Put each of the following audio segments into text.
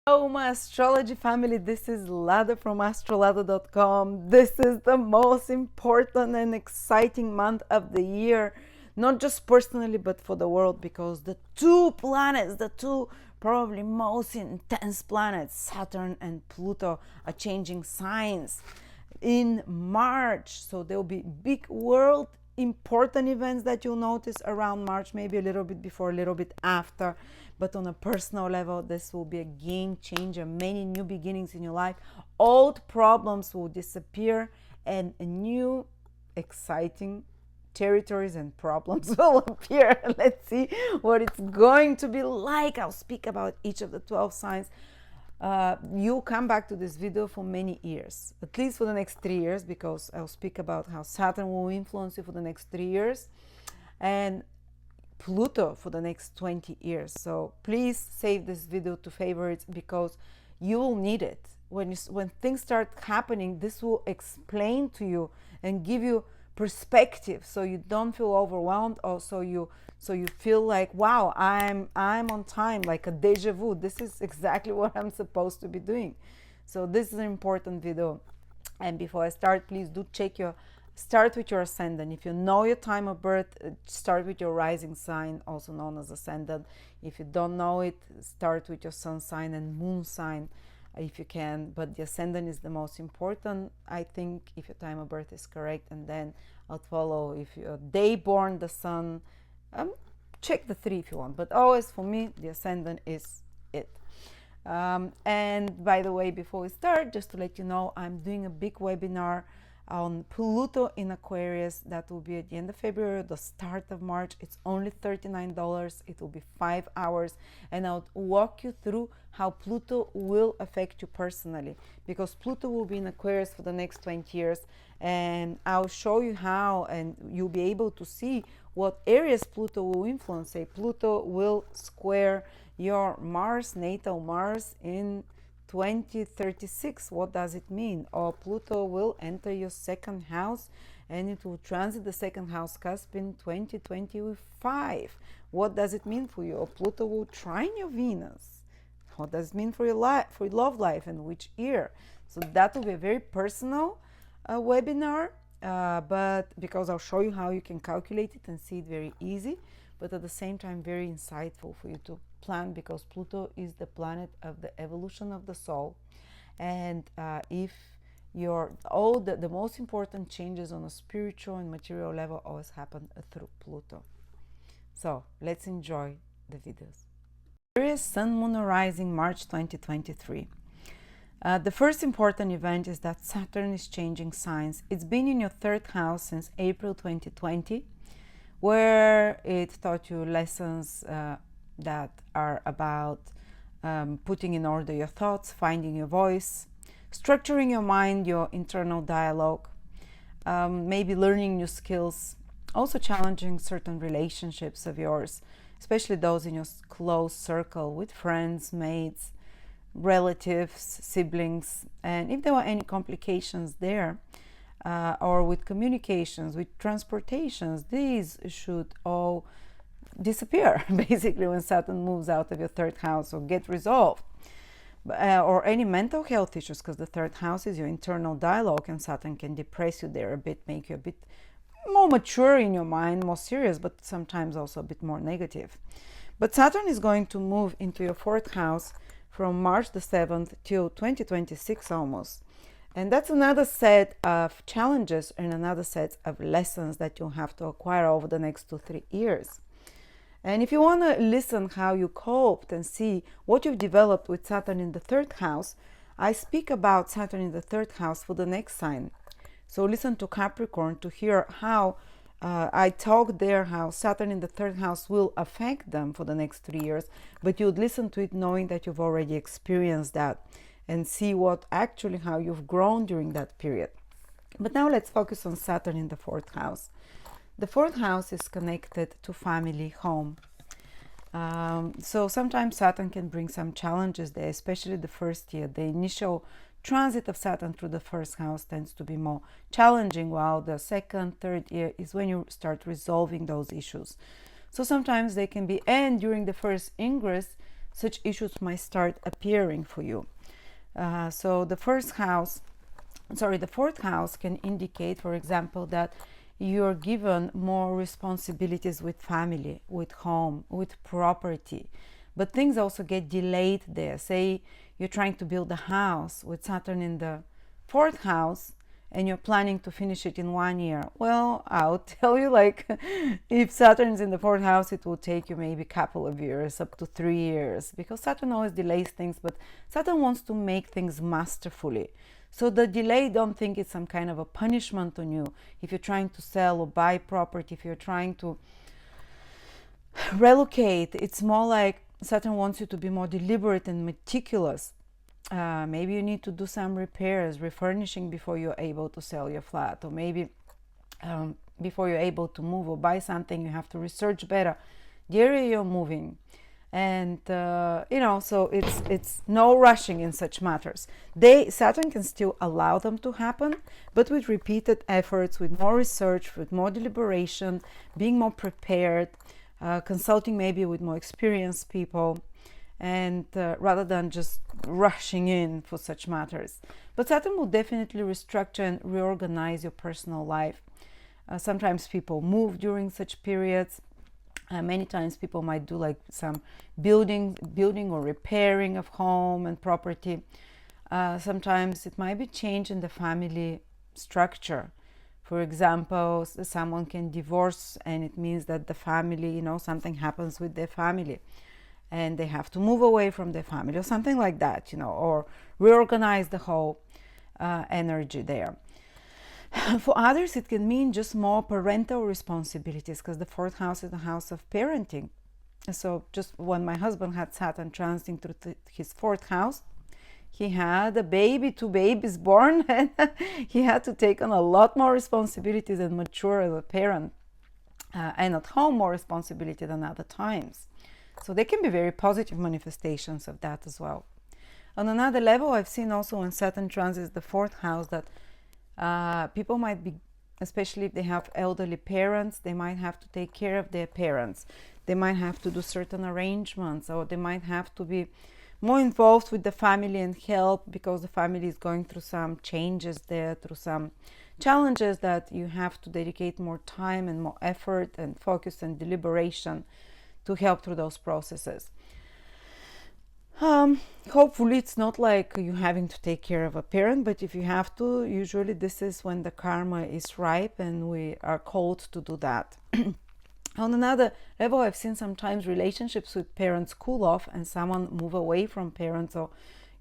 Hello, my astrology family. This is Lada from AstroLada.com. This is the most important and exciting month of the year, not just personally, but for the world, because the two planets, the two probably most intense planets, Saturn and Pluto, are changing signs in March. So there will be big world important events that you'll notice around March, maybe a little bit before, a little bit after. But on a personal level, this will be a game changer, many new beginnings in your life. Old problems will disappear and new exciting territories and problems will appear. Let's see what it's going to be like. I'll speak about each of the 12 signs. You'll come back to this video for many years, at least for the next 3 years, because I'll speak about how Saturn will influence you for the next 3 years and Pluto for the next 20 years. So please save this video to favorites, because you will need it. When things start happening, this will explain to you and give you perspective, so you don't feel overwhelmed, or so you feel like, wow, I'm on time, like a deja vu. This is exactly what I'm supposed to be doing. So this is an important video. And before I start, please do start with your ascendant. If you know your time of birth, start with your rising sign, also known as ascendant. If you don't know it, start with your sun sign and moon sign if you can, but the ascendant is the most important, I think, if your time of birth is correct. And then I'll follow if you're day born, the sun. Check the 3 if you want, but always for me the ascendant is it. And by the way, before we start, just to let you know, I'm doing a big webinar on Pluto in Aquarius. That will be at the end of February, the start of March. It's only $39. It will be 5 hours, and I'll walk you through how Pluto will affect you personally, because Pluto will be in Aquarius for the next 20 years, and I'll show you how, and you'll be able to see what areas Pluto will influence. Say Pluto will square your Mars, natal Mars, in 2036. What does it mean? Or Pluto will enter your second house and it will transit the second house cusp in 2025. What does it mean for you? Or Pluto will trine your Venus. What does it mean for your life, for your love life, and which year? So that will be a very personal webinar, but because I'll show you how you can calculate it and see it very easy, but at the same time very insightful for you to plan, because Pluto is the planet of the evolution of the soul. And if the most important changes on a spiritual and material level always happen through Pluto. So let's enjoy the videos. Aquarius, Sun, Moon, Rising, March 2023. The first important event is that Saturn is changing signs. It's been in your 3rd house since April 2020, where it taught you lessons that are about putting in order your thoughts, finding your voice, structuring your mind, your internal dialogue, maybe learning new skills, also challenging certain relationships of yours, especially those in your close circle with friends, mates, relatives, siblings. And if there were any complications there, or with communications, with transportations, these should all disappear basically when Saturn moves out of your 3rd house, or get resolved. Or any mental health issues, because the 3rd house is your internal dialogue, and Saturn can depress you there a bit, make you a bit more mature in your mind, more serious, but sometimes also a bit more negative. But Saturn is going to move into your 4th house from March the 7th till 2026 almost. And that's another set of challenges and another set of lessons that you'll have to acquire over the next 2-3 years. And if you want to listen how you coped and see what you've developed with Saturn in the 3rd house, I speak about Saturn in the 3rd house for the next sign. So listen to Capricorn to hear how I talk there, how Saturn in the 3rd house will affect them for the next 3 years, but you'd listen to it knowing that you've already experienced that, and see how you've grown during that period. But now let's focus on Saturn in the 4th house. The 4th house is connected to family, home. So sometimes Saturn can bring some challenges there, especially the first year. The initial transit of Saturn through the 1st house tends to be more challenging, while the 2nd, 3rd year is when you start resolving those issues. So sometimes they can be, and during the first ingress, such issues might start appearing for you. So the fourth house can indicate, for example, that you're given more responsibilities with family, with home, with property, but things also get delayed there. Say you're trying to build a house with Saturn in the fourth house and you're planning to finish it in 1 year. Well, I'll tell you, like, if Saturn is in the fourth house, it will take you maybe a couple of years, up to 3 years, because Saturn always delays things, but Saturn wants to make things masterfully. So the delay, don't think it's some kind of a punishment on you. If you're trying to sell or buy property, if you're trying to relocate, it's more like Saturn wants you to be more deliberate and meticulous. Maybe you need to do some repairs, refurnishing before you're able to sell your flat, or maybe before you're able to move or buy something, you have to research better the area you're moving. And so it's no rushing in such matters. Saturn can still allow them to happen, but with repeated efforts, with more research, with more deliberation, being more prepared, consulting maybe with more experienced people, and rather than just rushing in for such matters. But Saturn will definitely restructure and reorganize your personal life. Sometimes people move during such periods. Many times people might do like some building or repairing of home and property. Sometimes it might be change in the family structure. For example, someone can divorce, and it means that the family, something happens with their family and they have to move away from their family or something like that, or reorganize the whole energy there. For others, it can mean just more parental responsibilities, because the fourth house is the house of parenting. So just when my husband had Saturn transiting through his fourth house, he had two babies born, and he had to take on a lot more responsibilities and mature as a parent, and at home more responsibility than other times. So they can be very positive manifestations of that as well. On another level, I've seen also when Saturn transits the fourth house that people might be, especially if they have elderly parents, they might have to take care of their parents. They might have to do certain arrangements, or they might have to be more involved with the family and help, because the family is going through some changes there, through some challenges that you have to dedicate more time and more effort and focus and deliberation to help through those processes. Hopefully it's not like you having to take care of a parent, but if you have to, usually this is when the karma is ripe and we are called to do that. On another level, I've seen sometimes relationships with parents cool off and someone move away from parents, or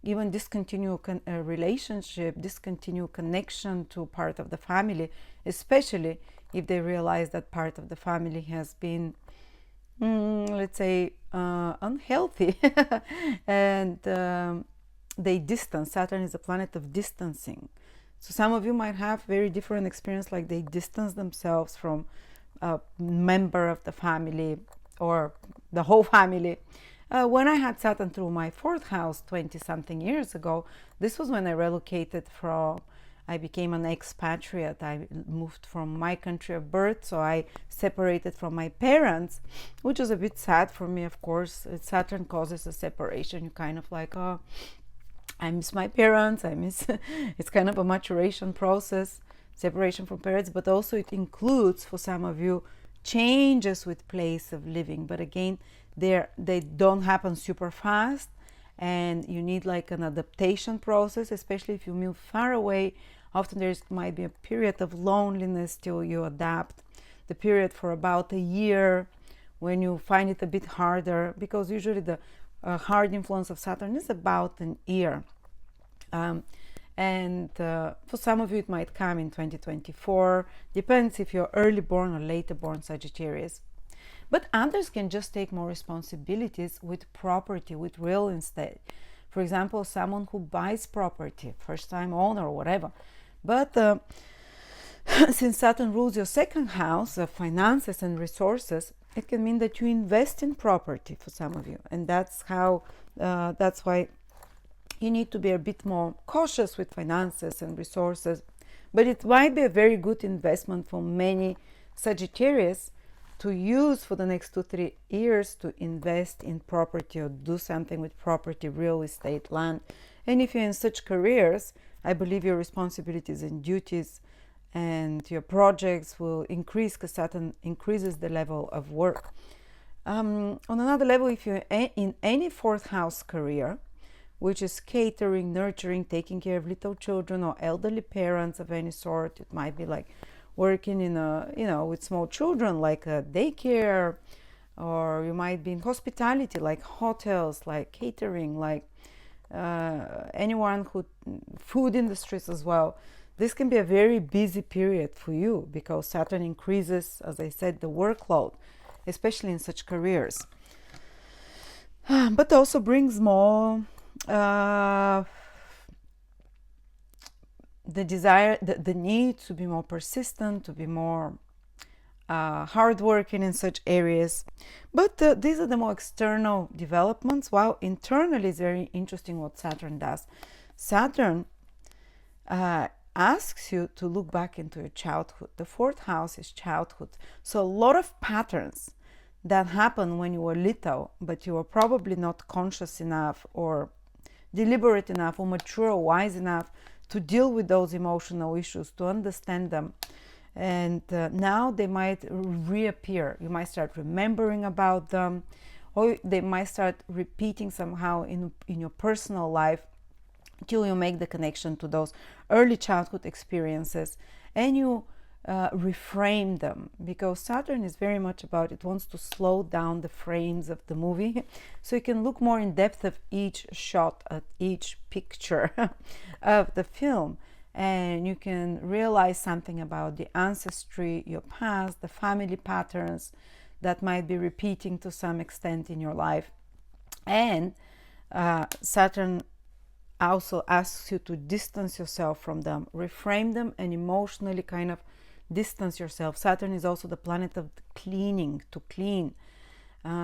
even discontinue a relationship, discontinue connection to part of the family, especially if they realize that part of the family has been let's say unhealthy and they distance. Saturn is a planet of distancing, so some of you might have very different experience, like they distance themselves from a member of the family or the whole family. When I had Saturn through my fourth house 20 something years ago, this was when I relocated I became an expatriate. I moved from my country of birth, so I separated from my parents, which was a bit sad for me, of course. Saturn causes a separation. You kind of like, oh, I miss my parents. It's kind of a maturation process, separation from parents, but also it includes, for some of you, changes with place of living. But again, they don't happen super fast, and you need like an adaptation process, especially if you move far away. Often there might be a period of loneliness till you adapt, the period for about a year when you find it a bit harder, because usually the hard influence of Saturn is about an year. For some of you it might come in 2024, depends if you're early born or later born Sagittarius. But others can just take more responsibilities with property, with real estate. For example, someone who buys property, first time owner or whatever. But since Saturn rules your second house of finances and resources, it can mean that you invest in property for some of you. And that's why you need to be a bit more cautious with finances and resources. But it might be a very good investment for many Sagittarius to use for the next 2-3 years to invest in property or do something with property, real estate, land. And if you're in such careers, I believe your responsibilities and duties and your projects will increase because Saturn increases the level of work. On another level, if you're in any fourth house career, which is catering, nurturing, taking care of little children or elderly parents of any sort, it might be like working in a, with small children, like a daycare, or you might be in hospitality, like hotels, like catering, like anyone who, food industries as well. This can be a very busy period for you because Saturn increases, as I said, the workload, especially in such careers. But also brings more the desire, the need to be more persistent, to be more hardworking in such areas. But these are the more external developments, while internally it's very interesting what Saturn does. Saturn asks you to look back into your childhood. The fourth house is childhood. So a lot of patterns that happened when you were little, but you were probably not conscious enough or deliberate enough or mature or wise enough to deal with those emotional issues, to understand them. And now they might reappear. You might start remembering about them, or they might start repeating somehow in your personal life till you make the connection to those early childhood experiences and you reframe them, because Saturn is very much about, it wants to slow down the frames of the movie so you can look more in depth of each shot, at each picture of the film, and you can realize something about the ancestry, your past, the family patterns that might be repeating to some extent in your life. And Saturn also asks you to distance yourself from them, reframe them, and emotionally kind of distance yourself. Saturn is also the planet of cleaning, to clean.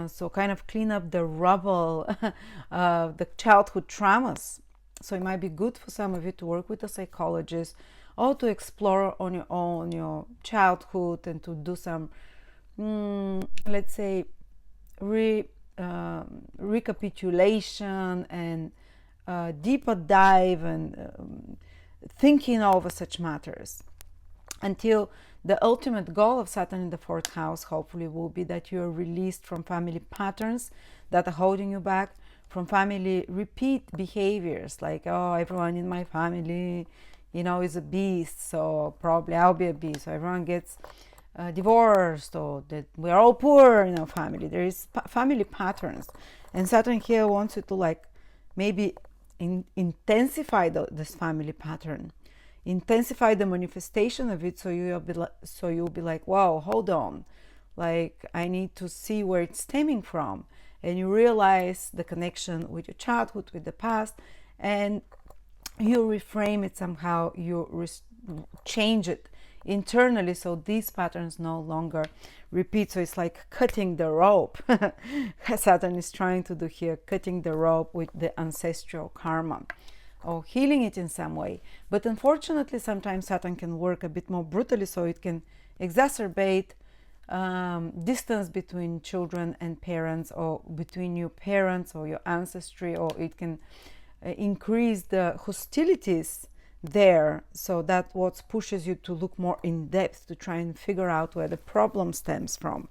So kind of clean up the rubble of the childhood traumas. So it might be good for some of you to work with a psychologist or to explore on your own your childhood and to do some, let's say, recapitulation and deeper dive and thinking over such matters, until the ultimate goal of Saturn in the fourth house hopefully will be that you are released from family patterns that are holding you back, from family repeat behaviors like, oh, everyone in my family, is a beast, so probably I'll be a beast. So everyone gets divorced, or that we're all poor in our family. There is family patterns, and Saturn here wants you to maybe intensify this family pattern, intensify the manifestation of it, so you'll be like, wow, hold on, I need to see where it's stemming from, and you realize the connection with your childhood, with the past, and you reframe it somehow, you change it internally so these patterns no longer repeat. So it's like cutting the rope. Saturn is trying to do here, cutting the rope with the ancestral karma, or healing it in some way. But unfortunately, sometimes Saturn can work a bit more brutally, so it can exacerbate distance between children and parents, or between your parents or your ancestry, or it can increase the hostilities there. So that what pushes you to look more in depth to try and figure out where the problem stems from.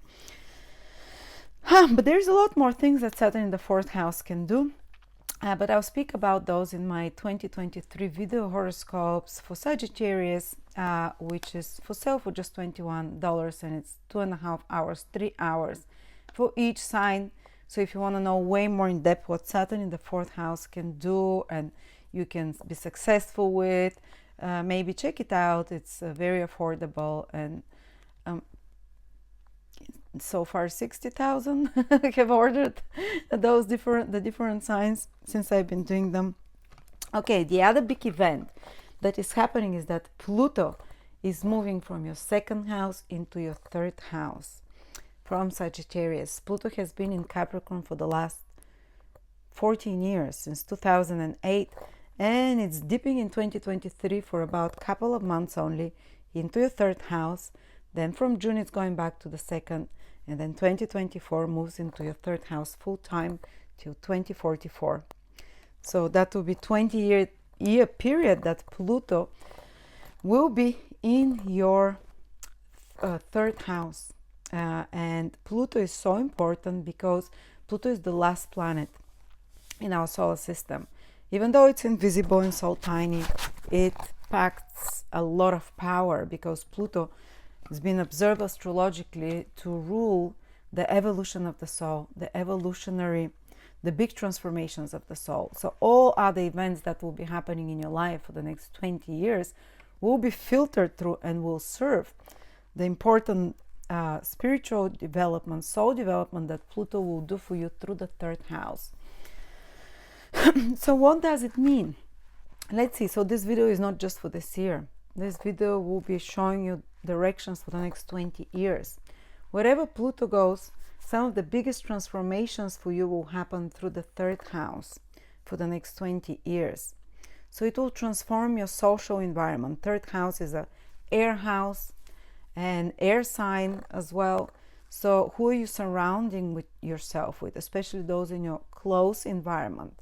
But there's a lot more things that Saturn in the fourth house can do. But I'll speak about those in my 2023 video horoscopes for Sagittarius, which is for sale for just $21, and it's 2.5 hours, 3 hours for each sign. So if you want to know way more in depth what Saturn in the fourth house can do and you can be successful with, maybe check it out. It's very affordable, and so far 60,000 have ordered the different signs since I've been doing them. Okay, the other big event that is happening is that Pluto is moving from your second house into your third house from Sagittarius. Pluto has been in Capricorn for the last 14 years, since 2008, and it's dipping in 2023 for about a couple of months only into your third house. Then from June it's going back to the second, And then 2024 moves into your third house full time till 2044. So that will be 20-year period that Pluto will be in your third house. And Pluto is so important because Pluto is the last planet in our solar system. Even though it's invisible and so tiny, it packs a lot of power because Pluto has been observed astrologically to rule the evolution of the soul, the big transformations of the soul. So all other events that will be happening in your life for the next 20 years will be filtered through and will serve the important spiritual development, soul development that Pluto will do for you through the third house. So what does it mean? Let's see. So this video is not just for this year. This video will be showing you directions for the next 20 years. Wherever Pluto goes, some of the biggest transformations for you will happen through the third house for the next 20 years. So it will transform your social environment. Third house is an air house and air sign as well. So who are you surrounding with yourself with, especially those in your close environment?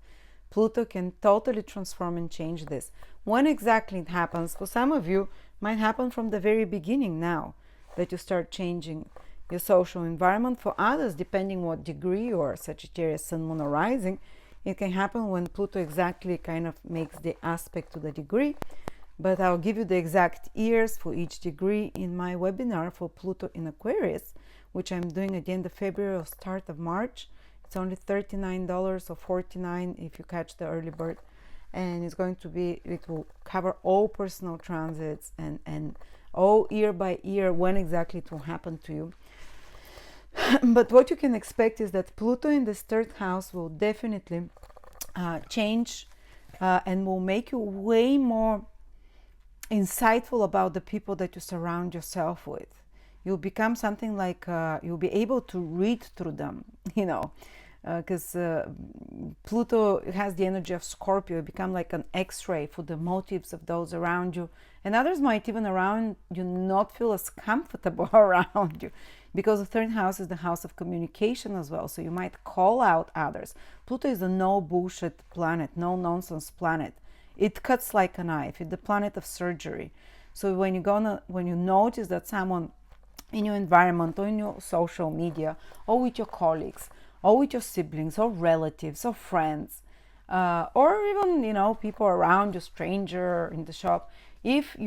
Pluto can totally transform and change this. When exactly it happens, for some of you, might happen from the very beginning now that you start changing your social environment. For others, depending what degree you are, Sagittarius, Sun, Moon, or Rising, it can happen when Pluto exactly kind of makes the aspect to the degree. But I'll give you the exact years for each degree in my webinar for Pluto in Aquarius, which I'm doing at the end of February or start of March. It's only $39 or $49 if you catch the early bird. And it's going to be, it will cover all personal transits and all year by year when exactly it will happen to you. But what you can expect is that Pluto in this third house will definitely change and will make you way more insightful about the people that you surround yourself with. You'll become something like, you'll be able to read through them, you know, because Pluto has the energy of Scorpio. You become like an X-ray for the motives of those around you. And others might even around you not feel as comfortable around you, because the third house is the house of communication as well. So you might call out others. Pluto is a no bullshit planet, no nonsense planet. It cuts like a knife. It's the planet of surgery. So when you notice that someone in your environment or in your social media or with your colleagues or with your siblings or relatives or friends or even, you know, people around you, stranger in the shop, if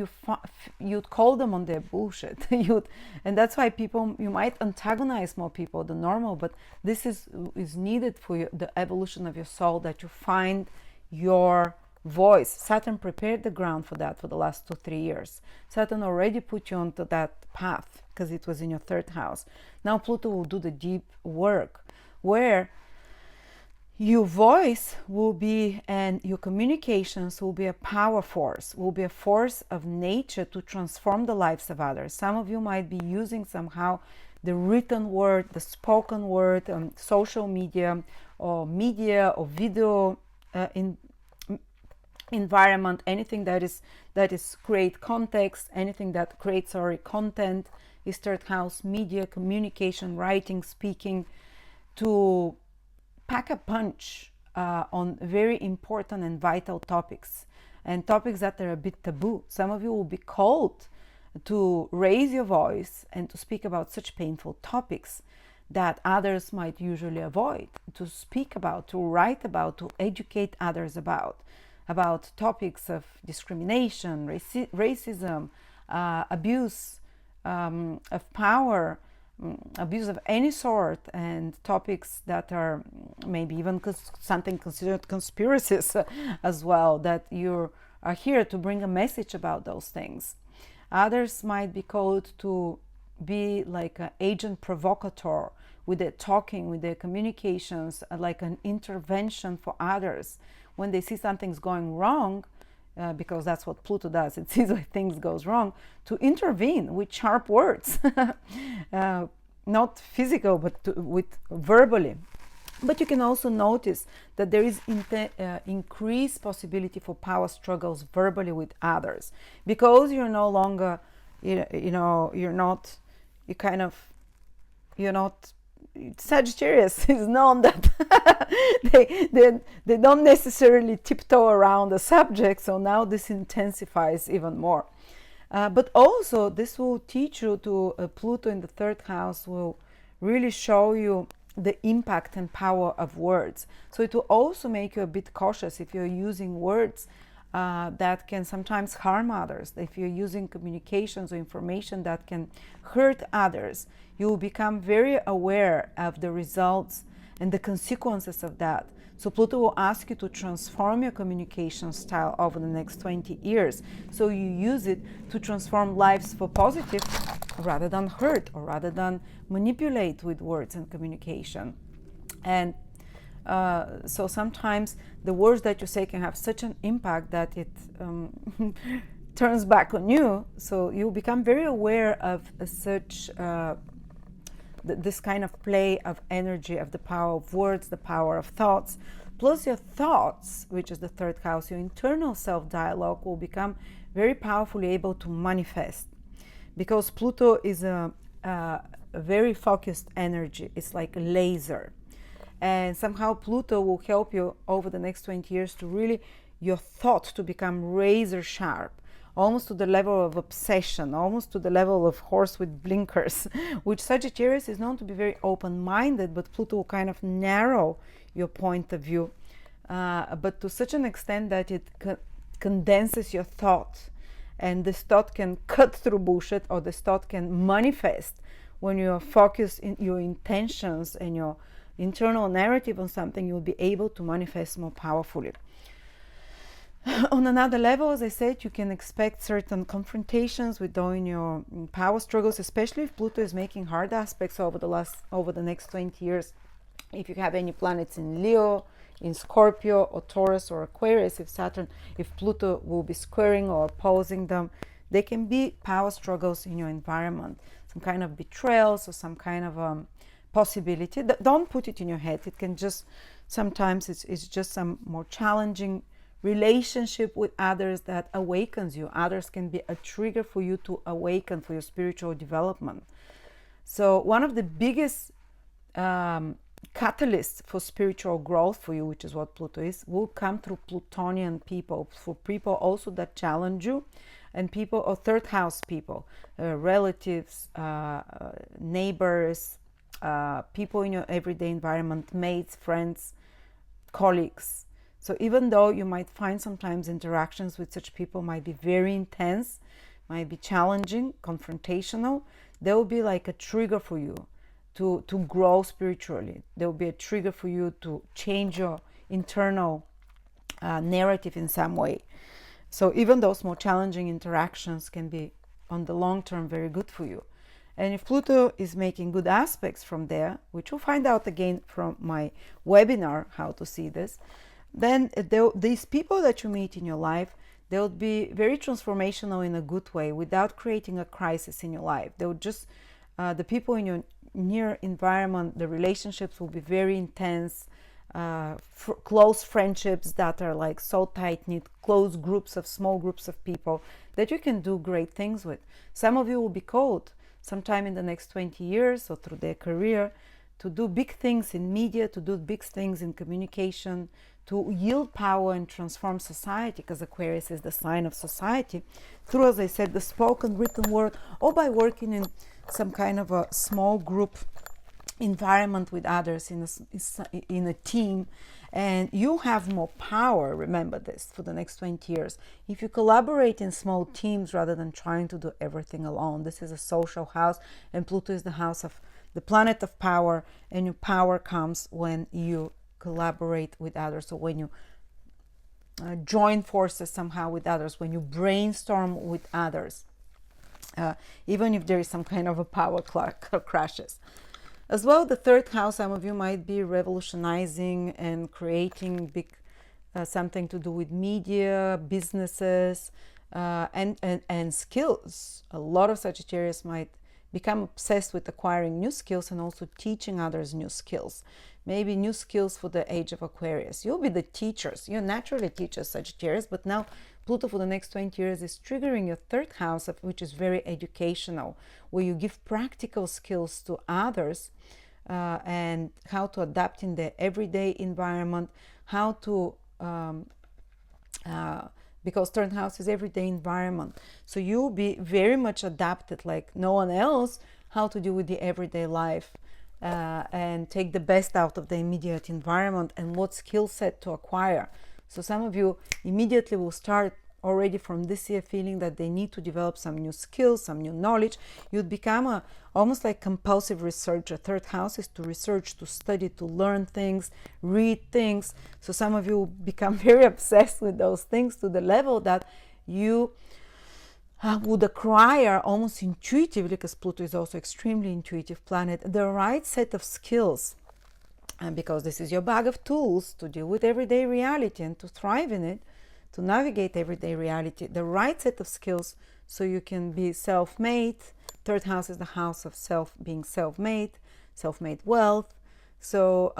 you'd call them on their bullshit, and that's why you might antagonize more people than normal, but this is needed for the evolution of your soul, that you find your voice. Saturn prepared the ground for that for the last 2-3 years. Saturn already put you onto that path because it was in your third house. Now Pluto will do the deep work where your voice will be, and your communications will be a power force, will be a force of nature to transform the lives of others. Some of you might be using somehow the written word, the spoken word, social media or video environment, anything that is create context, anything that creates content is third house. Media, communication, writing, speaking, to pack a punch on very important and vital topics, and topics that are a bit taboo. Some of you will be called to raise your voice and to speak about such painful topics that others might usually avoid, to speak about, to write about, to educate others about topics of discrimination, racism, abuse of power, abuse of any sort, and topics that are maybe even something considered conspiracies as well, that you are here to bring a message about those things. Others might be called to be like an agent provocateur with their talking, with their communications, like an intervention for others when they see something's going wrong, because that's what Pluto does. It sees when things goes wrong, to intervene with sharp words, not physical, but with verbally. But you can also notice that there is increased possibility for power struggles verbally with others, because you're no longer, you kind of you're not. Sagittarius is known that they don't necessarily tiptoe around the subject, so now this intensifies even more. But also, this will teach you to Pluto in the third house will really show you the impact and power of words. So it will also make you a bit cautious if you're using words that can sometimes harm others. If you're using communications or information that can hurt others, you will become very aware of the results and the consequences of that. So Pluto will ask you to transform your communication style over the next 20 years. So you use it to transform lives for positive rather than hurt, or rather than manipulate with words and communication. And so sometimes the words that you say can have such an impact that it turns back on you. So you become very aware of such this kind of play of energy, of the power of words, the power of thoughts. Plus your thoughts, which is the third house, your internal self-dialogue will become very powerfully able to manifest. Because Pluto is a very focused energy. It's like a laser. And somehow Pluto will help you over the next 20 years to really, your thought to become razor sharp, almost to the level of obsession, almost to the level of horse with blinkers, which Sagittarius is known to be very open-minded, but Pluto will kind of narrow your point of view, but to such an extent that it condenses your thought. And this thought can cut through bullshit, or this thought can manifest when you are focused in your intentions and your internal narrative on something. You will be able to manifest more powerfully. On another level, as I said, you can expect certain confrontations with doing your power struggles, especially if Pluto is making hard aspects over the next 20 years. If you have any planets in Leo, in Scorpio or Taurus or Aquarius, if Pluto will be squaring or opposing them, there can be power struggles in your environment, some kind of betrayals or some kind of possibility. Don't put it in your head. It can just, sometimes it's just some more challenging relationship with others that awakens you. Others can be a trigger for you to awaken for your spiritual development. So one of the biggest catalysts for spiritual growth for you, which is what Pluto is, will come through Plutonian people, for people also that challenge you, and people, or third house people, relatives, neighbors, people in your everyday environment, mates, friends, colleagues. So even though you might find sometimes interactions with such people might be very intense, might be challenging, confrontational, there will be like a trigger for you to grow spiritually. There will be a trigger for you to change your internal narrative in some way. So even those more challenging interactions can be on the long term very good for you. And if Pluto is making good aspects from there, which we'll find out again from my webinar, how to see this, then these people that you meet in your life, they'll be very transformational in a good way without creating a crisis in your life. They'll just, the people in your near environment, the relationships will be very intense, close friendships that are like so tight-knit, close groups of small groups of people that you can do great things with. Some of you will be called sometime in the next 20 years or through their career to do big things in media, to do big things in communication, to yield power and transform society, because Aquarius is the sign of society, through, as I said, the spoken, written word, or by working in some kind of a small group environment with others, in a team. And you have more power, remember this, for the next 20 years. If you collaborate in small teams rather than trying to do everything alone. This is a social house, and Pluto is the house of the planet of power, and your power comes when you collaborate with others, or when you join forces somehow with others, when you brainstorm with others, even if there is some kind of a power crashes. As well, the third house, some of you might be revolutionizing and creating big something to do with media, businesses, and skills. A lot of Sagittarius might become obsessed with acquiring new skills and also teaching others new skills. Maybe new skills for the age of Aquarius. You'll be the teachers. You're naturally teachers, Sagittarius, but now Pluto for the next 20 years is triggering your third house, which is very educational, where you give practical skills to others and how to adapt in the everyday environment, how to because third house is everyday environment, so you'll be very much adapted like no one else, how to deal with the everyday life and take the best out of the immediate environment and what skill set to acquire. So some of you immediately will start already from this year feeling that they need to develop some new skills, some new knowledge. You'd become a almost like compulsive researcher. Third house is to research, to study, to learn things, read things. So some of you will become very obsessed with those things to the level that you would acquire almost intuitively, because Pluto is also extremely intuitive planet, the right set of skills. And because this is your bag of tools to deal with everyday reality and to thrive in it, to navigate everyday reality, the right set of skills so you can be self-made. Third house is the house of being self-made wealth. So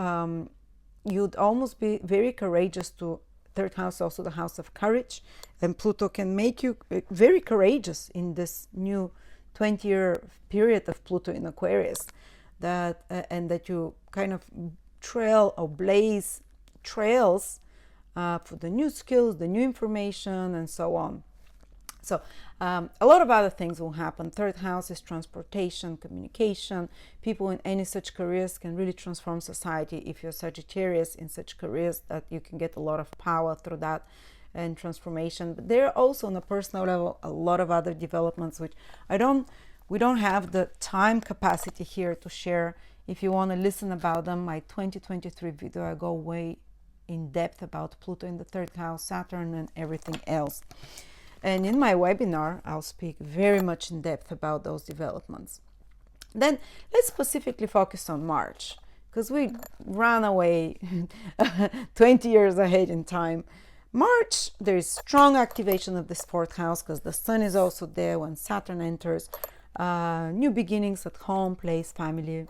you'd almost be very courageous to. Third house also the house of courage, and Pluto can make you very courageous in this new 20-year period of Pluto in Aquarius, that and that you kind of trail or blaze trails for the new skills, the new information, and so on. So a lot of other things will happen. Third house is transportation, communication. People in any such careers can really transform society if you're Sagittarius in such careers, that you can get a lot of power through that and transformation. But there are also on a personal level a lot of other developments which we don't have the time capacity here to share. If you want to listen about them, my 2023 video, I go way in depth about Pluto in the third house, Saturn, and everything else. And in my webinar, I'll speak very much in depth about those developments. Then let's specifically focus on March, because we ran away 20 years ahead in time. March, there is strong activation of this fourth house because the sun is also there when Saturn enters. New beginnings at home, place, family,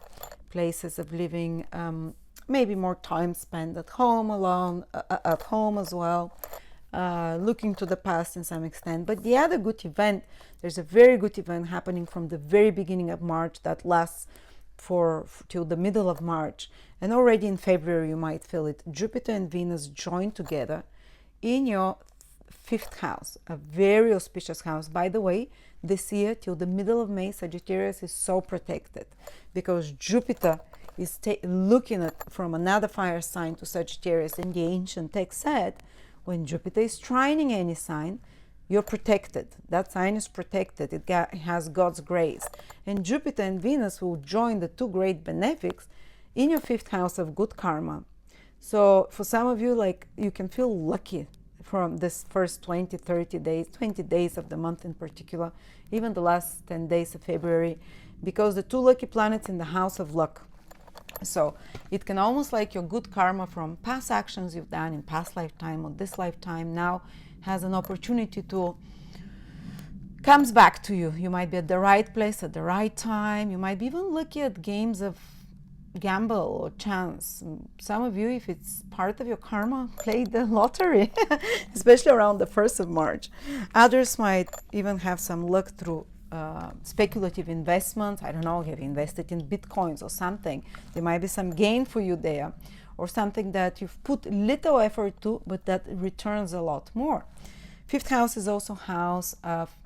places of living, maybe more time spent at home, alone, at home as well. Looking to the past in some extent. But the other good event, there's a very good event happening from the very beginning of March that lasts till the middle of March, and already in February you might feel it. Jupiter and Venus join together in your fifth house, a very auspicious house. By the way, this year till the middle of May, Sagittarius is so protected because Jupiter is looking at from another fire sign to Sagittarius, and the ancient text said when Jupiter is trining any sign, you're protected. That sign is protected. It has God's grace. And Jupiter and Venus will join the two great benefics in your fifth house of good karma. So for some of you, like, you can feel lucky from this first 20, 30 days, 20 days of the month in particular, even the last 10 days of February, because the two lucky planets in the house of luck. So it can almost like your good karma from past actions you've done in past lifetime or this lifetime now has an opportunity to comes back to you. You might be at the right place at the right time. You might be even lucky at games of gamble or chance. Some of you, if it's part of your karma, play the lottery, especially around the 1st of March. Others might even have some luck through speculative investments. I don't know, have invested in bitcoins or something. There might be some gain for you there, or something that you've put little effort to but that returns a lot more. Fifth house is also house of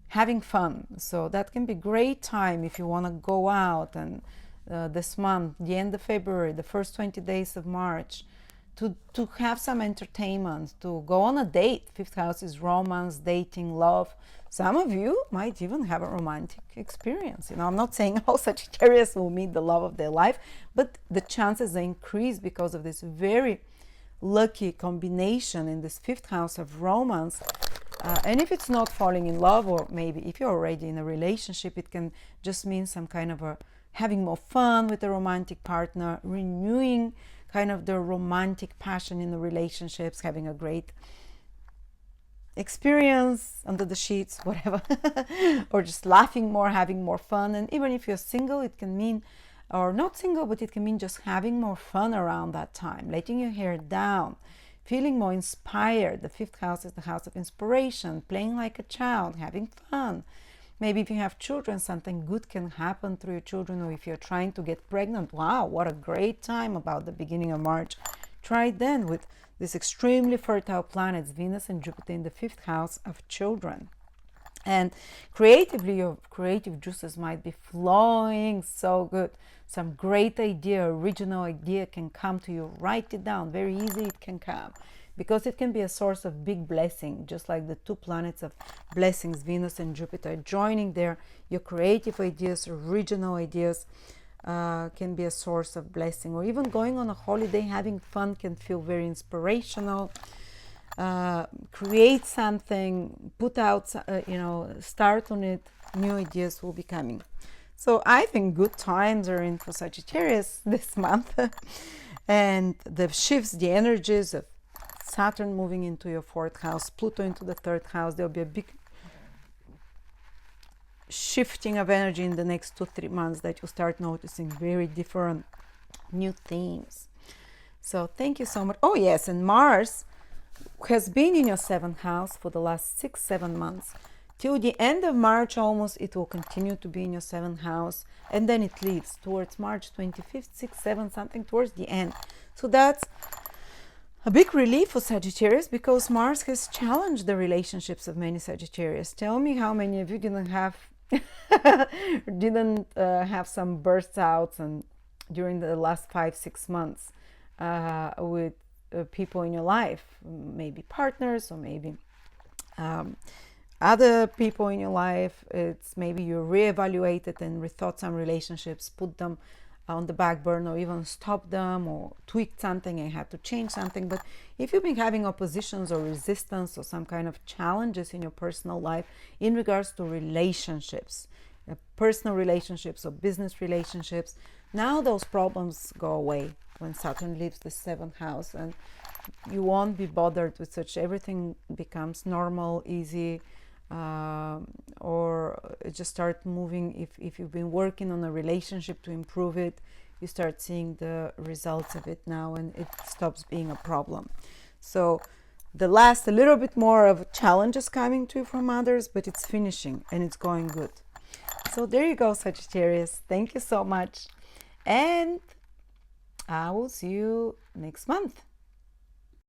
having fun, so that can be great time if you want to go out. And this month, the end of February, the first 20 days of March, to have some entertainment, to go on a date. Fifth house is romance, dating, love. Some of you might even have a romantic experience. You know, I'm not saying all Sagittarius will meet the love of their life, but the chances increase because of this very lucky combination in this fifth house of romance. And if it's not falling in love, or maybe if you're already in a relationship, it can just mean some kind of having more fun with a romantic partner, renewing kind of the romantic passion in the relationships, having a great experience under the sheets, whatever, or just laughing more, having more fun. And even if you're single, it can mean, or not single, but it can mean just having more fun around that time, letting your hair down, feeling more inspired. The fifth house is the house of inspiration, playing like a child, having fun. Maybe if you have children, something good can happen through your children, or if you're trying to get pregnant, wow, what a great time about the beginning of March. Try it then with these extremely fertile planets, Venus and Jupiter in the fifth house of children. And creatively, your creative juices might be flowing so good. Some great idea, original idea can come to you. Write it down. Very easy it can come, because it can be a source of big blessing, just like the two planets of blessings, Venus and Jupiter. Joining there, your creative ideas, original ideas can be a source of blessing. Or even going on a holiday, having fun can feel very inspirational. Create something, put out, start on it, new ideas will be coming. So I think good times are in for Sagittarius this month. And the shifts, the energies of Saturn moving into your fourth house, Pluto into the third house, there'll be a big shifting of energy in the next 2-3 months that you'll start noticing very different new themes. So thank you so much. Oh yes, and Mars has been in your seventh house for the last 6-7 months. Till the end of March almost, it will continue to be in your seventh house, and then it leaves towards March 25th, 6th, 7th, something towards the end. So that's a big relief for Sagittarius, because Mars has challenged the relationships of many Sagittarius. Tell me how many of you didn't have some bursts out and during the last 5-6 months with people in your life, maybe partners, or maybe other people in your life. It's maybe you reevaluated and rethought some relationships, put them on the back burner, or even stopped them, or tweaked something and had to change something. But if you've been having oppositions or resistance or some kind of challenges in your personal life in regards to relationships, personal relationships or business relationships, now those problems go away when Saturn leaves the seventh house, and you won't be bothered with such. Everything becomes normal, easy, or just start moving. If you've been working on a relationship to improve it, you start seeing the results of it now, and it stops being a problem. So the last, a little bit more of challenges coming to you from others, but it's finishing and it's going good. So there you go, Sagittarius. Thank you so much, and I will see you next month.